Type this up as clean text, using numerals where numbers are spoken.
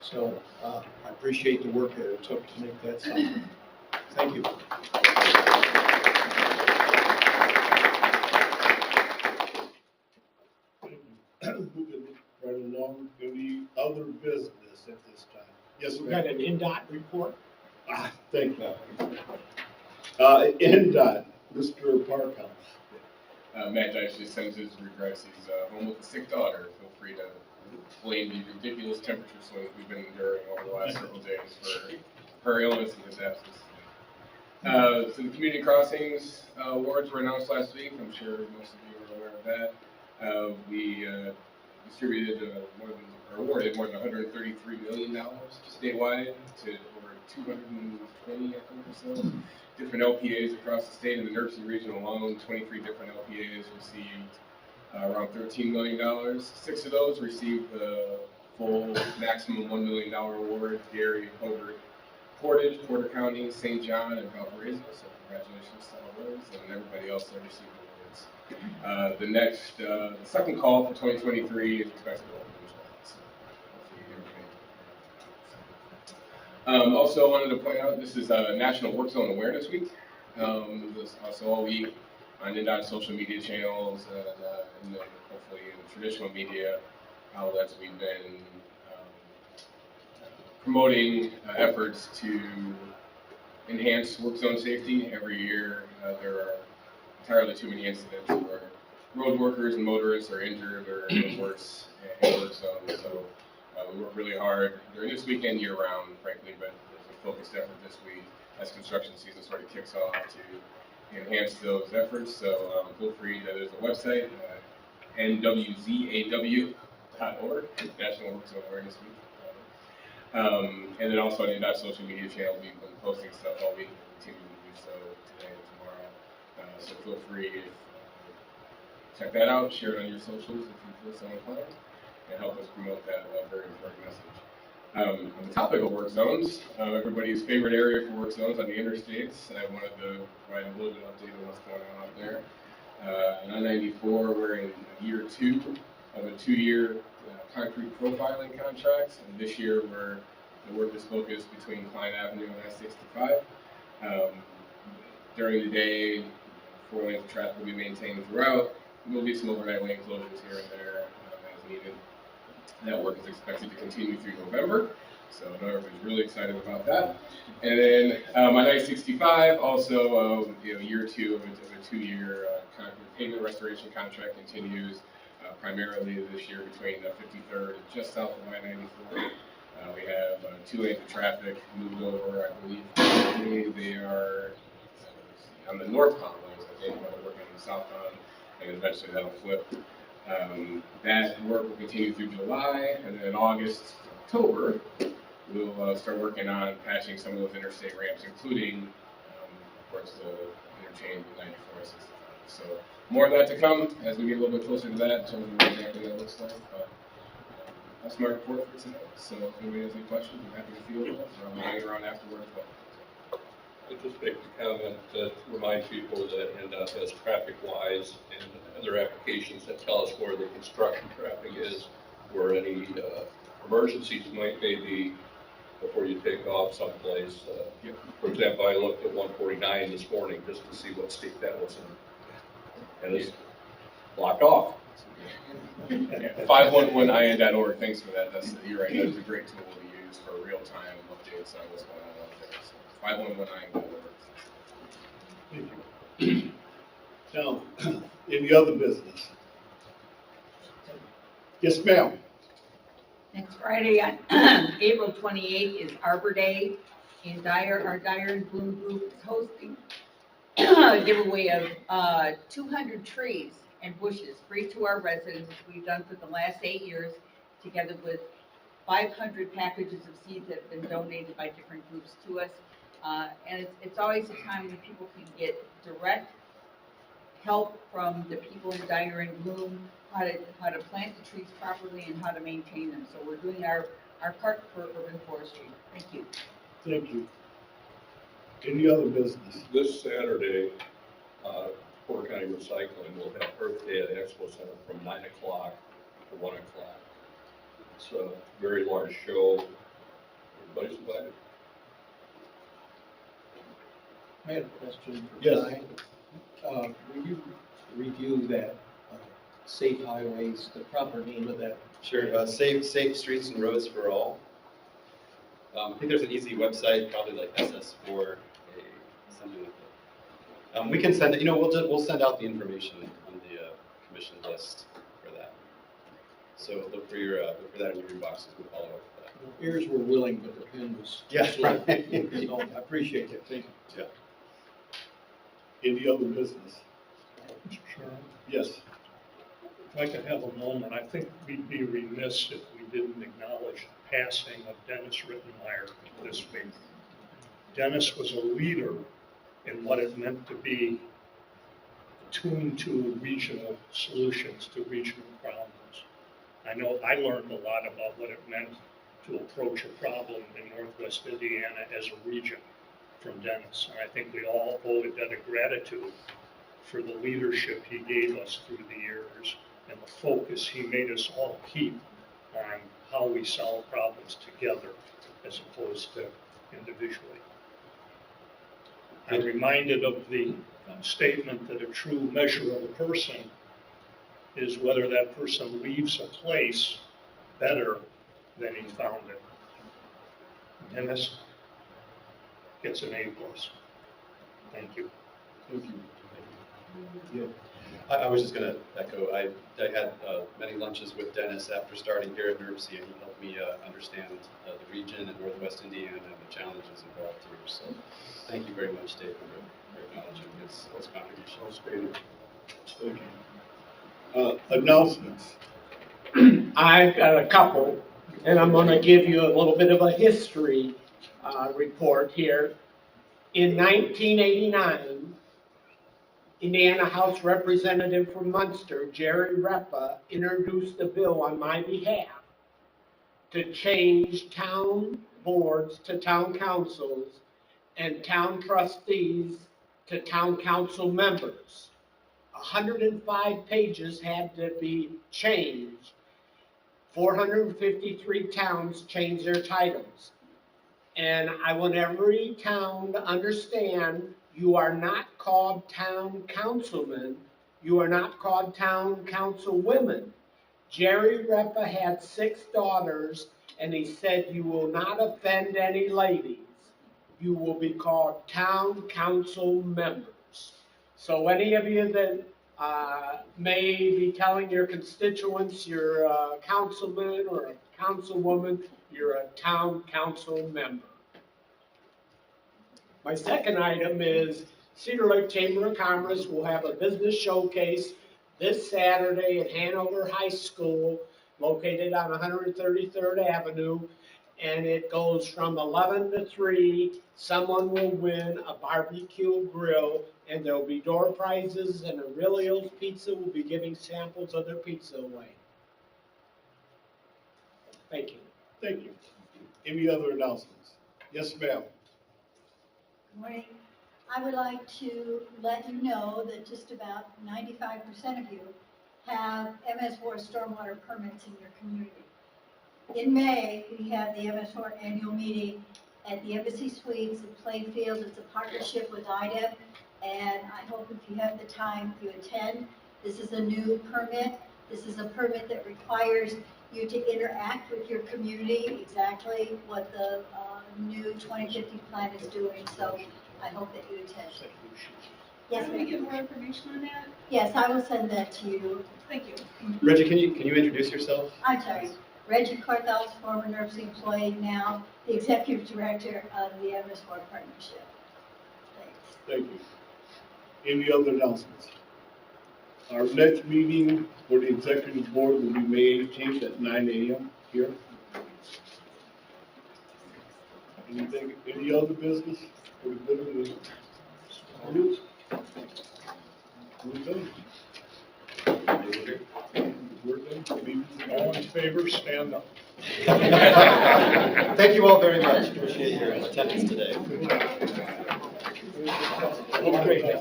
So I appreciate the work that it took to make that sign. Thank you. Moving right along, any other business at this time? Yes, We've got ma'am. an NDOT report. Thank you. NDOT, Mr. Parkhouse. Matt Dice just sends his regrets. He's home with a sick daughter. Feel free to blame the ridiculous temperature swings we've been enduring over the last several days for her illness and his absence. So the community crossings awards were announced last week. I'm sure most of you are aware of that. We distributed awarded more than $133 million statewide to over 220, I think, or so different LPAs across the state. In the Nurse region alone, 23 different LPAs received around $13 million. 6 of those received the full maximum $1 million award: Gary, Hobart, Portage, Porter County, St. John, and Valparaiso. So congratulations to all those and everybody else that received awards. The second call for 2023 is expected to open in July. So hopefully also wanted to point out this is National Work Zone Awareness Week. So all week on NDOT social media channels and then hopefully in traditional media outlets, we've been promoting efforts to enhance work zone safety. Every year there are entirely too many incidents where road workers and motorists are injured or worse in work zones. So we work really hard during this weekend year-round, frankly, but there's a focused effort this week as construction season sort of kicks off to enhance those efforts. So feel free, there's a website, nwzaw.org, National Work Zone Awareness Week. And then also on the NDOT social media channel, we've been posting stuff all week and continue to do so today and tomorrow. So feel free to check that out, share it on your socials if you feel so inclined, and help us promote that very important message. On the topic of work zones, everybody's favorite area for work zones on the interstates, I wanted to provide a little bit of update on what's going on out there. On I-94, we're in year 2 of a 2-year concrete profiling contracts, and this year the work is focused between Klein Avenue and I-65. During the day, 4 lanes of traffic will be maintained throughout. There will be some overnight lane closures here and there as needed. That work is expected to continue through November, so I know everybody's really excited about that. And then on I-65, also year 2 of a 2-year concrete pavement restoration contract continues. Primarily this year between 53rd and just south of I-94. We have 2 lanes of traffic moved over. I believe they are on the northbound lanes, I think, while they're working on the southbound, and eventually that'll flip. That work will continue through July, and then in August, October, we'll start working on patching some of those interstate ramps, including, of course, the interchange with 94 and 65. So more of that to come as we get a little bit closer to that in terms of what exactly that looks like. But that's my report for today. So if anybody has any questions, I'm happy to field those. I'll be hanging around afterwards. But I'd just make a comment that reminds people that NDOT has TrafficWise and other applications that tell us where the construction traffic is, where any emergencies may be before you take off someplace. For example, I looked at 149 this morning just to see what state that was in, and it's blocked off. 511in.org. Thanks for that. You're right. That's a great tool to use for real-time updates on what's going on out there. So 511in.org. Thank you. Now, any other business? Yes, ma'am. Next Friday, on April 28th, is Arbor Day in Dyer. Our Dyer and Bloom Group is hosting a giveaway of 200 trees and bushes free to our residents, as we've done for the last 8 years, together with 500 packages of seeds that have been donated by different groups to us. And it's always a time when people can get direct help from the people in Dyer and Bloom, how to plant the trees properly and how to maintain them. So we're doing our part for urban forestry. Thank you. Thank you. Any other business? This Saturday, Porter County Recycling will have Earth Day at Expo Center from 9 o'clock to 1 o'clock. It's a very large show. I had a question for Yes. Ty. Will you review that Safe Highways, the proper name of that? Sure, safe streets and roads for all. I think there's an easy website, probably like SS4, something like that. We can send it, we'll send out the information on the commission list for that. So look for that in your inbox and we'll follow up with that. Ears were willing, but the pen was. Yeah, slow. right. So I appreciate that, thank you. Yeah. Any other business? Mr. Chairman, Yes. if I could have a moment, I think we'd be remiss if we didn't acknowledge the passing of Dennis Rittenmeyer this week. Dennis was a leader in what it meant to be attuned to regional solutions to regional problems. I know I learned a lot about what it meant to approach a problem in Northwest Indiana as a region from Dennis. And I think we all owe a debt of gratitude for the leadership he gave us through the years and the focus he made us all keep on how we solve problems together as opposed to individually. I'm reminded of the statement that a true measure of a person is whether that person leaves a place better than he found it. Dennis gets an A+. Thank you. Thank you. Yeah. I was just going to echo, I had many lunches with Dennis after starting here at NERC, and he helped me understand the region and Northwest Indiana and the challenges involved here. So thank you very much, Dave, for acknowledging his contribution. Thank you. Announcements. I've got a couple, and I'm going to give you a little bit of a history report here. In 1989, Indiana House Representative from Munster, Jerry Repa, introduced a bill on my behalf to change town boards to town councils and town trustees to town council members. 105 pages had to be changed. 453 towns changed their titles. And I want every town to understand you are not called town councilmen, you are not called town councilwomen. Jerry Repa had 6 daughters, and he said, you will not offend any ladies. You will be called town council members. So any of you that may be telling your constituents you're a councilman or a councilwoman, you're a town council member. My second item is Cedar Lake Chamber of Commerce will have a business showcase this Saturday at Hanover High School, located on 133rd Avenue, and it goes from 11 to 3. Someone will win a barbecue grill, and there'll be door prizes, and Aurelio's Pizza will be giving samples of their pizza away. Thank you. Thank you. Any other announcements? Yes, ma'am. Good morning. I would like to let you know that just about 95% of you have MS4 stormwater permits in your community. In May, we have the MS4 annual meeting at the Embassy Suites in Plainfield. It's a partnership with IDEM, and I hope if you have the time, you attend. This is a new permit. This is a permit that requires you to interact with your community, exactly what the new 2050 plan is doing, so I hope that you attend. Yes, Can we get more information on that? yes, I will send that to you. Thank you. Reggie, can you introduce yourself? I'm sorry, Reggie Corthals, former NERC employee, now the executive director of the MS4 partnership. Thanks. Thank you. Any other announcements? Our next meeting for the executive board will be May 18th at 9 a.m. here. Anything, any other business? We're done. We're done. All in favor, stand up. Thank you all very much. Appreciate your attendance today. Okay.